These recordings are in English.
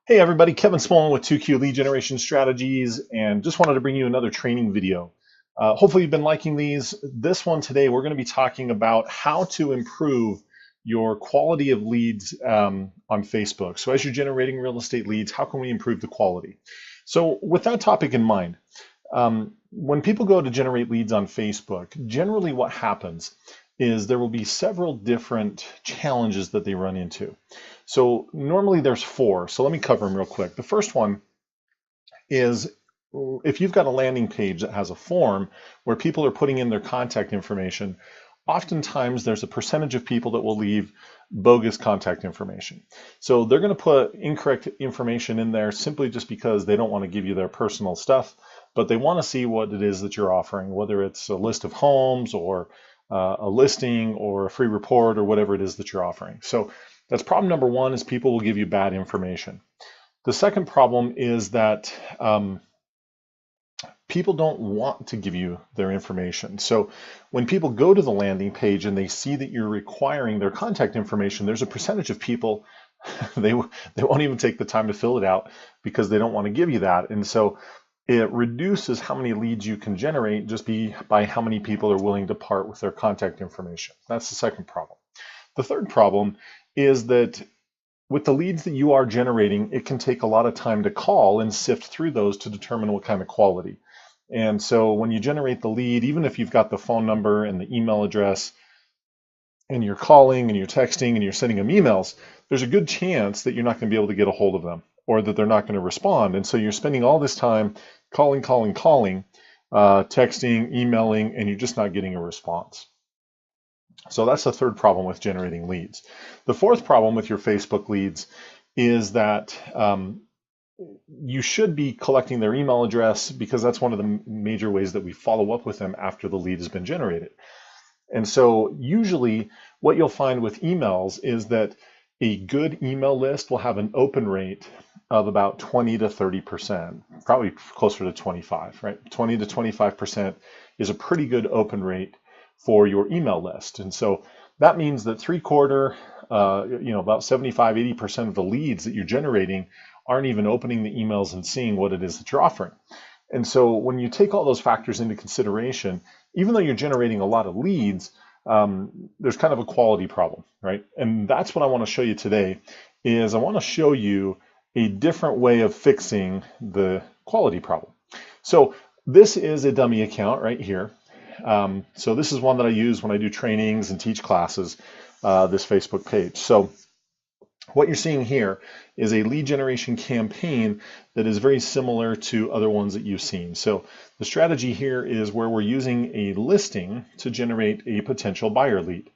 Hey everybody, Kevin Smullin with 2Q Lead Generation Strategies, and just wanted to bring you another training video. Hopefully you've been liking these. This one today, we're going to be talking about how to improve your quality of leads on Facebook. So as you're generating real estate leads, how can we improve the quality? So with that topic in mind, when people go to generate leads on Facebook, generally what happens is there will be several different challenges that they run into. So normally there's four. So let me cover them real quick. The first one is if you've got a landing page that has a form where people are putting in their contact information, oftentimes there's a percentage of people that will leave bogus contact information. So they're going to put incorrect information in there simply just because they don't want to give you their personal stuff, but they want to see what it is that you're offering, whether it's a list of homes or a listing or a free report or whatever it is that you're offering. So that's problem number one, is people will give you bad information. The second problem is that people don't want to give you their information. So when people go to the landing page and they see that you're requiring their contact information, there's a percentage of people they won't even take the time to fill it out because they don't want to give you that. And so it reduces how many leads you can generate just by how many people are willing to part with their contact information. That's the second problem. The third problem is that with the leads that you are generating, it can take a lot of time to call and sift through those to determine what kind of quality. And so when you generate the lead, even if you've got the phone number and the email address, and you're calling and you're texting and you're sending them emails, there's a good chance that you're not going to be able to get a hold of them, or that they're not going to respond. And so you're spending all this time calling, texting, emailing, and you're just not getting a response. So that's the third problem with generating leads. The fourth problem with your Facebook leads is that you should be collecting their email address, because that's one of the major ways that we follow up with them after the lead has been generated. And so usually what you'll find with emails is that a good email list will have an open rate of about 20 to 30%, probably closer to 25, right? 20 to 25% is a pretty good open rate for your email list. And so that means that about 75, 80% of the leads that you're generating aren't even opening the emails and seeing what it is that you're offering. And so when you take all those factors into consideration, even though you're generating a lot of leads, there's kind of a quality problem, right? And that's what I want to show you today, is I want to show you a different way of fixing the quality problem. So this is a dummy account right here. So this is one that I use when I do trainings and teach classes, this Facebook page. So what you're seeing here is a lead generation campaign that is very similar to other ones that you've seen. So the strategy here is where we're using a listing to generate a potential buyer lead.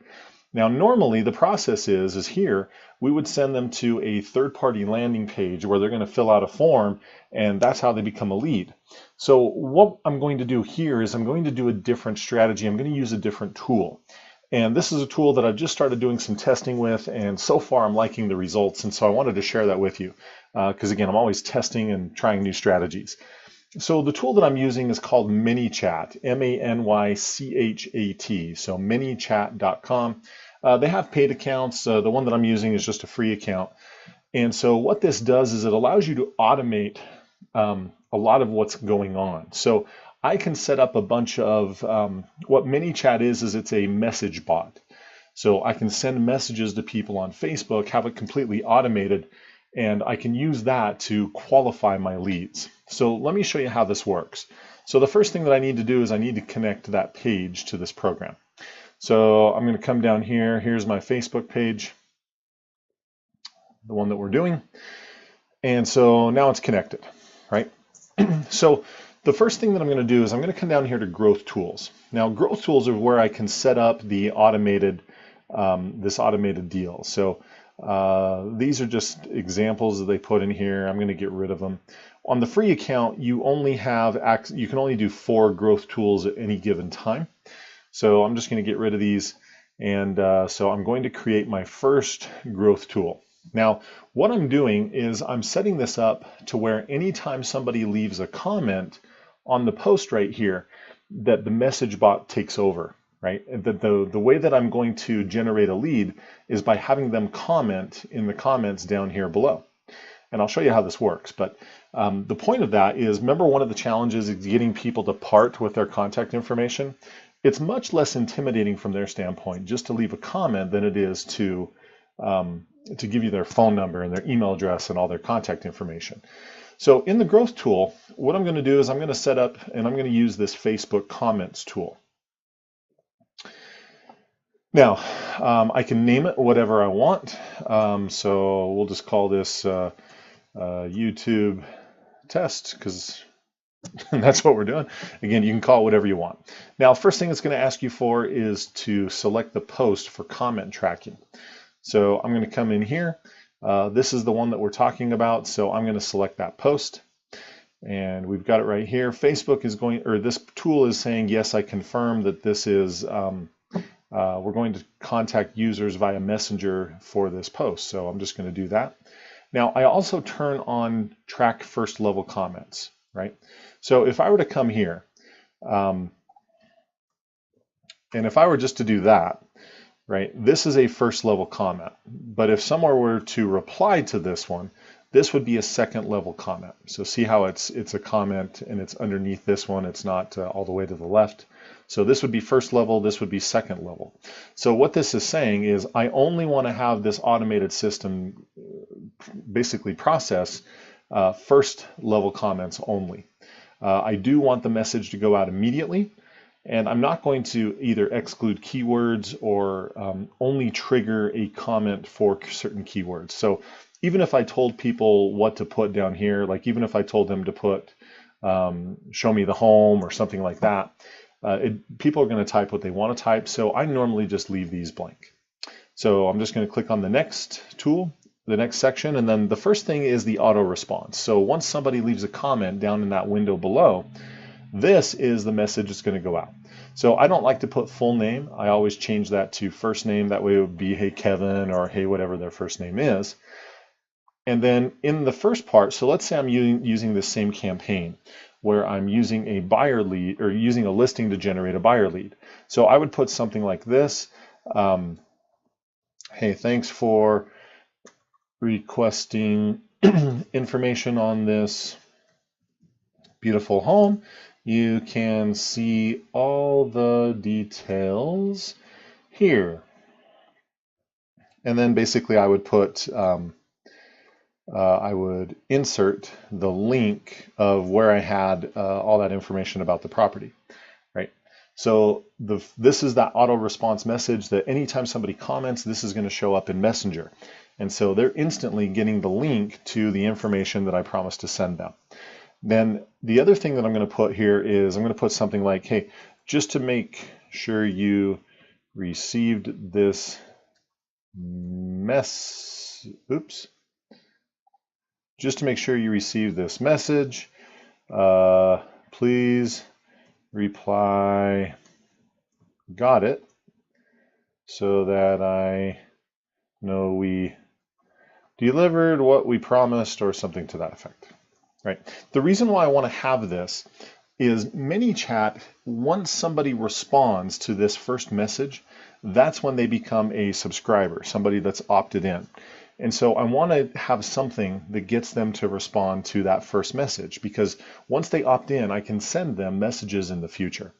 Now, normally the process is here, we would send them to a third-party landing page where they're going to fill out a form, and that's how they become a lead. So what I'm going to do here is I'm going to do a different strategy. I'm going to use a different tool. And this is a tool that I've just started doing some testing with, and so far I'm liking the results. And so I wanted to share that with you because, again, I'm always testing and trying new strategies. So the tool that I'm using is called ManyChat, ManyChat. So manychat.com. They have paid accounts. The one that I'm using is just a free account. And so what this does is it allows you to automate a lot of what's going on. So I can set up a bunch of what ManyChat is it's a message bot. So I can send messages to people on Facebook, have it completely automated, and I can use that to qualify my leads. So let me show you how this works. So the first thing that I need to do is I need to connect that page to this program. So I'm going to come down here. Here's my Facebook page, the one that we're doing. And so now it's connected, right? So the first thing that I'm going to do is I'm going to come down here to Growth Tools. Now, Growth Tools are where I can set up the automated, this automated deal. So these are just examples that they put in here. I'm going to get rid of them. On the free account, you can only do 4 growth tools at any given time. So I'm just going to get rid of these. And so I'm going to create my first growth tool. Now, what I'm doing is I'm setting this up to where anytime somebody leaves a comment on the post right here, that the message bot takes over, right? And that the way that I'm going to generate a lead is by having them comment in the comments down here below. And I'll show you how this works. But the point of that is, remember, one of the challenges is getting people to part with their contact information. It's much less intimidating from their standpoint just to leave a comment than it is to give you their phone number and their email address and all their contact information. So in the growth tool, what I'm going to do is I'm going to set up and I'm going to use this Facebook comments tool. Now, I can name it whatever I want. So we'll just call this YouTube test, because that's what we're doing. Again, you can call it whatever you want. Now, first thing it's going to ask you for is to select the post for comment tracking. So I'm going to come in here. This is the one that we're talking about, so I'm going to select that post. And we've got it right here. Facebook is going, or this tool is saying, yes, I confirm that this is, we're going to contact users via Messenger for this post. So I'm just going to do that. Now, I also turn on track first level comments, right? So if I were to come here, and if I were just to do that, right, this is a first level comment. But if someone were to reply to this one, this would be a second level comment. So see how it's a comment and it's underneath this one. It's not all the way to the left. So this would be first level, this would be second level. So what this is saying is I only want to have this automated system basically process first level comments only. I do want the message to go out immediately, and I'm not going to either exclude keywords or only trigger a comment for certain keywords. So even if I told people what to put down here, like even if I told them to put show me the home or something like that, people are going to type what they want to type. So I normally just leave these blank. So I'm just going to click on the next tool, the next section, and then the first thing is the auto response. So once somebody leaves a comment down in that window below, this is the message that's going to go out. So I don't like to put full name. I always change that to first name. That way it would be, hey, Kevin, or hey, whatever their first name is. And then in the first part, so let's say I'm using this same campaign where I'm using a buyer lead or using a listing to generate a buyer lead. So I would put something like this. Hey, thanks for requesting information on this beautiful home. You can see all the details here. And then basically I would put, I would insert the link of where I had all that information about the property, right? So this is that auto response message that anytime somebody comments, this is going to show up in Messenger. And so they're instantly getting the link to the information that I promised to send them. Then the other thing that I'm going to put here is I'm going to put something like, hey, just to make sure you received this just to make sure you received this message, please reply, got it, so that I know we delivered what we promised, or something to that effect. Right. The reason why I want to have this is ManyChat, once somebody responds to this first message, that's when they become a subscriber, somebody that's opted in. And so I want to have something that gets them to respond to that first message, because once they opt in, I can send them messages in the future.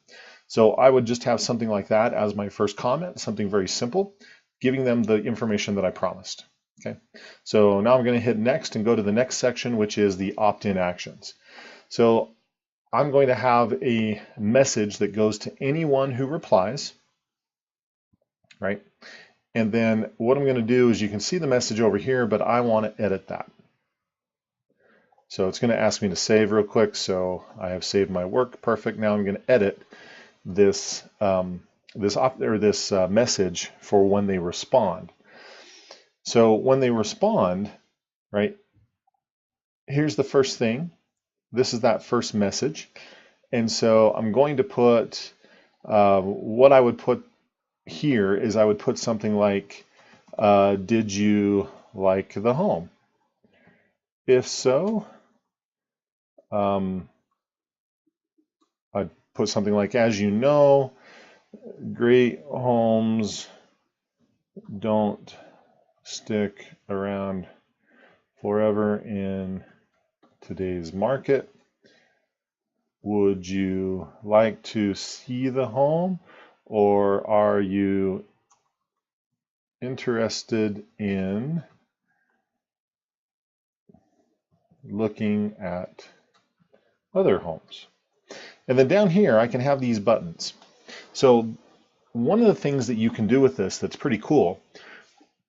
So I would just have something like that as my first comment, something very simple, giving them the information that I promised. Okay, so now I'm going to hit next and go to the next section, which is the opt-in actions. So I'm going to have a message that goes to anyone who replies, right? And then what I'm going to do is, you can see the message over here, but I want to edit that. So it's going to ask me to save real quick. So I have saved my work. Perfect. Now I'm going to edit this message for when they respond. So when they respond, right, here's the first thing. This is that first message. And so I'm going to put, what I would put here is I would put something like, did you like the home? If so, I'd put something like, as you know, great homes don't stick around forever in today's market. Would you like to see the home, or are you interested in looking at other homes? And then down here, I can have these buttons. So one of the things that you can do with this that's pretty cool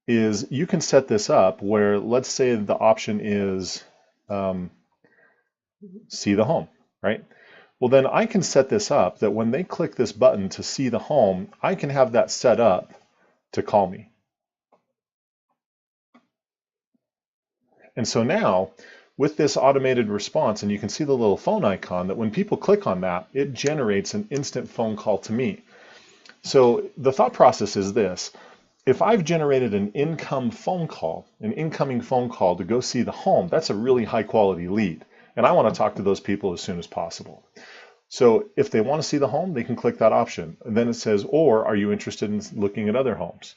is you can set this up where, let's say the option is see the home, right? Well, then I can set this up that when they click this button to see the home, I can have that set up to call me. And so now, with this automated response, and you can see the little phone icon, that when people click on that, it generates an instant phone call to me. So the thought process is this. If I've generated an incoming phone call to go see the home, that's a really high quality lead. And I want to talk to those people as soon as possible. So if they want to see the home, they can click that option. And then it says, or are you interested in looking at other homes?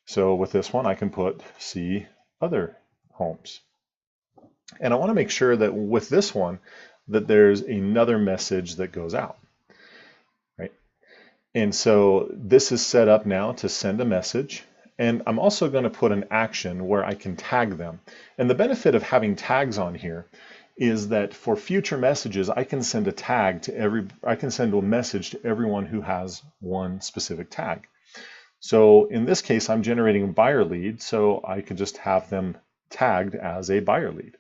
So with this one, I can put see other homes. And I want to make sure that with this one, that there's another message that goes out, right? And so this is set up now to send a message. And I'm also going to put an action where I can tag them. And the benefit of having tags on here is that for future messages, I can send a message to everyone who has one specific tag. So in this case, I'm generating a buyer lead, so I could just have them tagged as a buyer lead,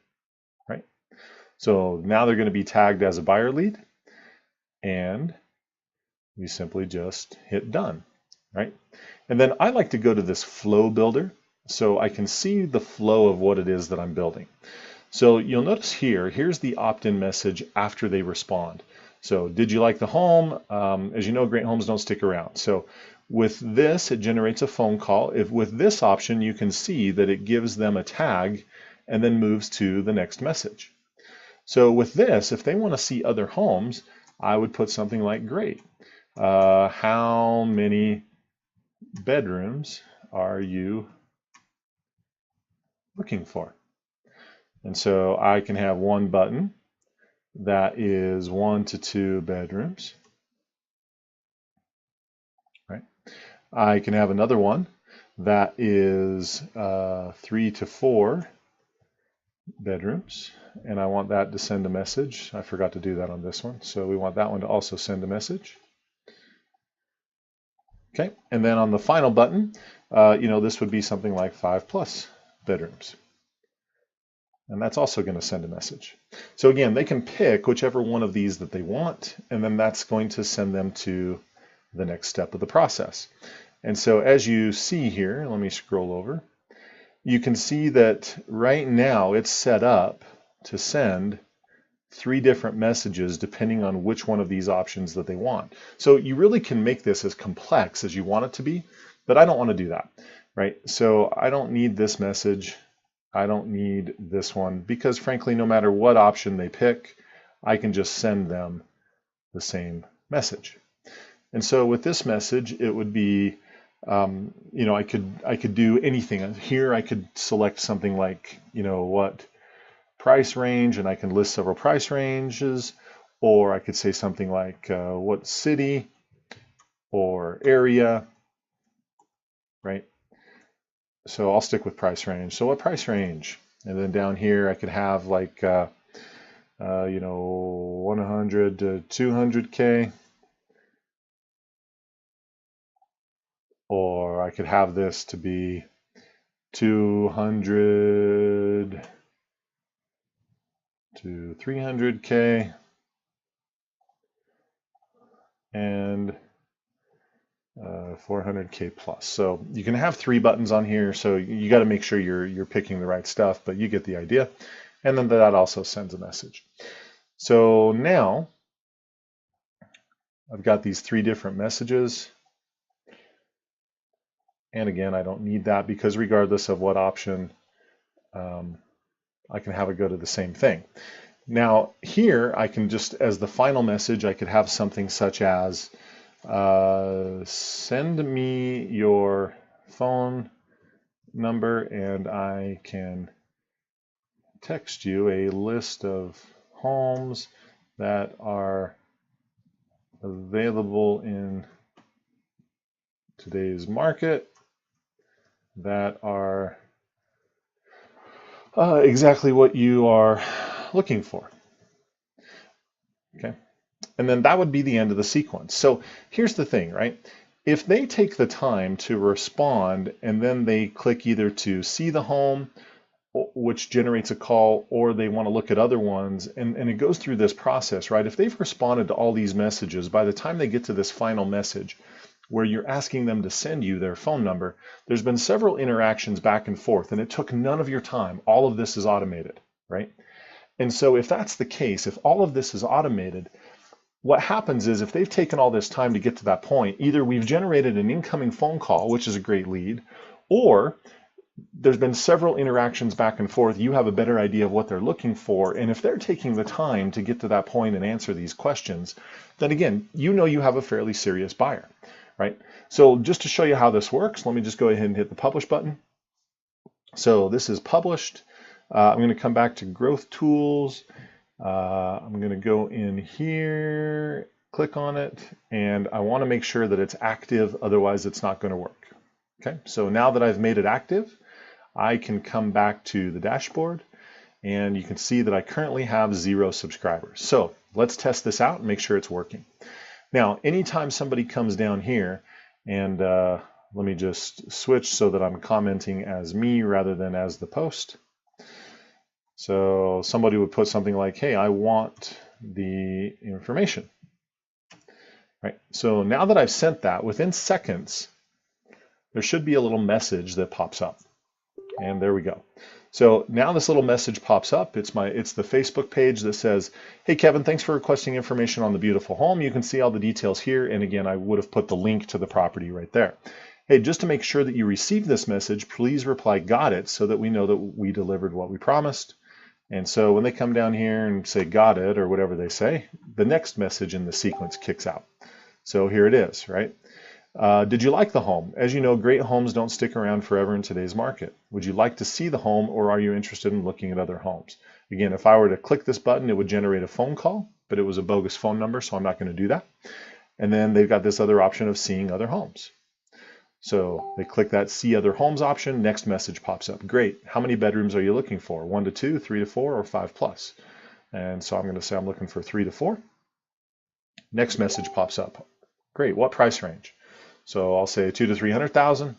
right? So now they're going to be tagged as a buyer lead, and we simply just hit done, right? And then I like to go to this flow builder so I can see the flow of what it is that I'm building. So you'll notice here's the opt-in message after they respond. So did you like the home? As you know, great homes don't stick around. So with this, it generates a phone call. With this option, you can see that it gives them a tag and then moves to the next message. So with this, if they want to see other homes, I would put something like great. How many bedrooms are you looking for? And so I can have one button that is 1 to 2 bedrooms, right? I can have another one that is 3 to 4 bedrooms, and I want that to send a message. I forgot to do that on this one, so we want that one to also send a message. Okay, and then on the final button, this would be something like 5+ bedrooms. And that's also going to send a message. So again, they can pick whichever one of these that they want, and then that's going to send them to the next step of the process. And so as you see here, let me scroll over, you can see that right now it's set up to send 3 different messages depending on which one of these options that they want. So you really can make this as complex as you want it to be, but I don't want to do that, right? So I don't need this message. I don't need this one because frankly, no matter what option they pick, I can just send them the same message. And so with this message, it would be, I could do anything. Here I could select something like, what price range, and I can list several price ranges, or I could say something like what city or area, right? So I'll stick with price range. So what price range? And then down here I could have like 100 to 200K. Or I could have this to be 200 to 300K. And 400K plus. So you can have 3 buttons on here, so you got to make sure you're picking the right stuff, but you get the idea. And then that also sends a message. So now I've got these 3 different messages. And again, I don't need that because regardless of what option, I can have it go to the same thing. Now here I can just, as the final message, I could have something such as send me your phone number and I can text you a list of homes that are available in today's market that are exactly what you are looking for. Okay, and then that would be the end of the sequence. So here's the thing, right? If they take the time to respond and then they click either to see the home, which generates a call, or they want to look at other ones, and it goes through this process, right? If they've responded to all these messages, by the time they get to this final message where you're asking them to send you their phone number, there's been several interactions back and forth, and it took none of your time. All of this is automated, right? And so if that's the case, if all of this is automated, what happens is if they've taken all this time to get to that point, either we've generated an incoming phone call, which is a great lead, or there's been several interactions back and forth. You have a better idea of what they're looking for. And if they're taking the time to get to that point and answer these questions, then again, you know you have a fairly serious buyer, right? So just to show you how this works, let me just go ahead and hit the publish button. So this is published. I'm going to come back to growth tools. I'm going to go in here, click on it, and I want to make sure that it's active, otherwise it's not going to work. Okay, so now that I've made it active, I can come back to the dashboard, and you can see that I currently have 0 subscribers. So let's test this out and make sure it's working. Now, anytime somebody comes down here, and let me just switch so that I'm commenting as me rather than as the post. So somebody would put something like, hey, I want the information, right? So now that I've sent that, within seconds, there should be a little message that pops up. And there we go. So now this little message pops up. It's the Facebook page that says, hey, Kevin, thanks for requesting information on the beautiful home. You can see all the details here. And again, I would have put the link to the property right there. Hey, just to make sure that you received this message, please reply got it so that we know that we delivered what we promised. And so when they come down here and say got it or whatever they say, the next message in the sequence kicks out. So here it is, right? Did you like the home? As you know, great homes don't stick around forever in today's market. Would you like to see the home, or are you interested in looking at other homes? Again, if I were to click this button, it would generate a phone call, but it was a bogus phone number, so I'm not going to do that. And then they've got this other option of seeing other homes. So they click that see other homes option, next message pops up. Great. How many bedrooms are you looking for? 1 to 2, 3 to 4, or 5+? And so I'm going to say I'm looking for 3 to 4. Next message pops up. Great. What price range? So I'll say 2 to 300,000.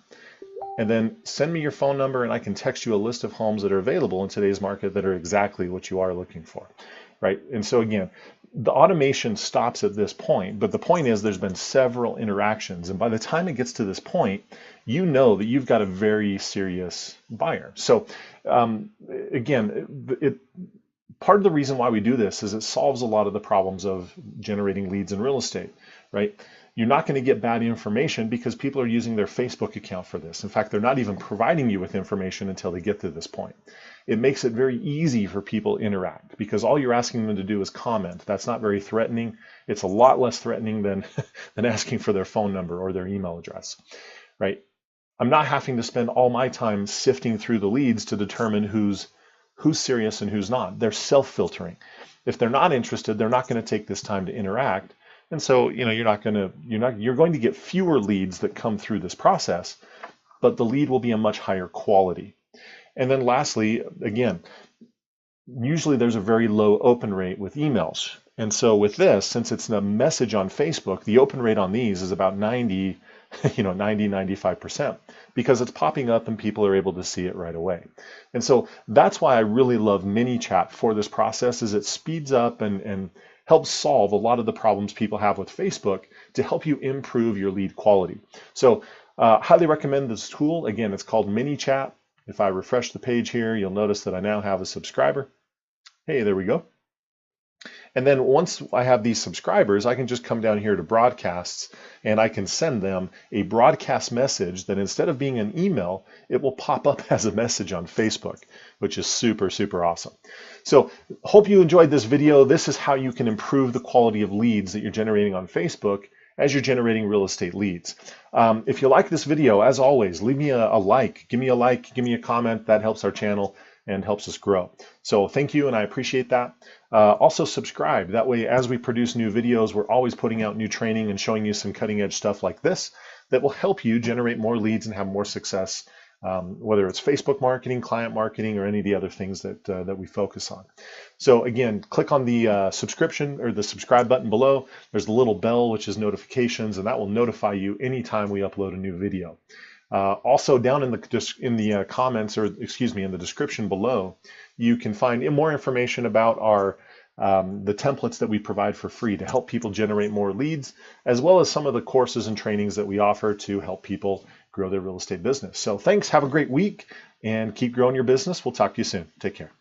And then send me your phone number and I can text you a list of homes that are available in today's market that are exactly what you are looking for, right? And so again, the automation stops at this point, but the point is there's been several interactions, and by the time it gets to this point, you know that you've got a very serious buyer. So again, part of the reason why we do this is it solves a lot of the problems of generating leads in real estate, right? You're not going to get bad information because people are using their Facebook account for this. In fact, they're not even providing you with information until they get to this point. It makes it very easy for people to interact because all you're asking them to do is comment. That's not very threatening. It's a lot less threatening than asking for their phone number or their email address, right? I'm not having to spend all my time sifting through the leads to determine who's serious and who's not. They're self-filtering. If they're not interested, they're not going to take this time to interact. And so, you know, you're going to get fewer leads that come through this process, but the lead will be a much higher quality. And then lastly, again, usually there's a very low open rate with emails. And so with this, since it's a message on Facebook, the open rate on these is about 95%, because it's popping up and people are able to see it right away. And so that's why I really love ManyChat for this process, is it speeds up and helps solve a lot of the problems people have with Facebook to help you improve your lead quality. So highly recommend this tool. Again, it's called ManyChat. If I refresh the page here, you'll notice that I now have a subscriber. Hey, there we go. And then once I have these subscribers, I can just come down here to broadcasts and I can send them a broadcast message that instead of being an email, it will pop up as a message on Facebook, which is super, super awesome. So hope you enjoyed this video. This is how you can improve the quality of leads that you're generating on Facebook as you're generating real estate leads. If you like this video, as always, leave me a like. Give me a like, give me a comment. That helps our channel. and helps us grow. So thank you, and I appreciate that. Also subscribe. That way, as we produce new videos, we're always putting out new training and showing you some cutting edge stuff like this that will help you generate more leads and have more success, whether it's Facebook marketing, client marketing, or any of the other things that we focus on. So again, click on the subscription or the subscribe button below. There's a little bell, which is notifications, and that will notify you anytime we upload a new video. Also down in the comments, or excuse me, in the description below, you can find more information about our the templates that we provide for free to help people generate more leads, as well as some of the courses and trainings that we offer to help people grow their real estate business. So thanks, have a great week, and keep growing your business. We'll talk to you soon. Take care.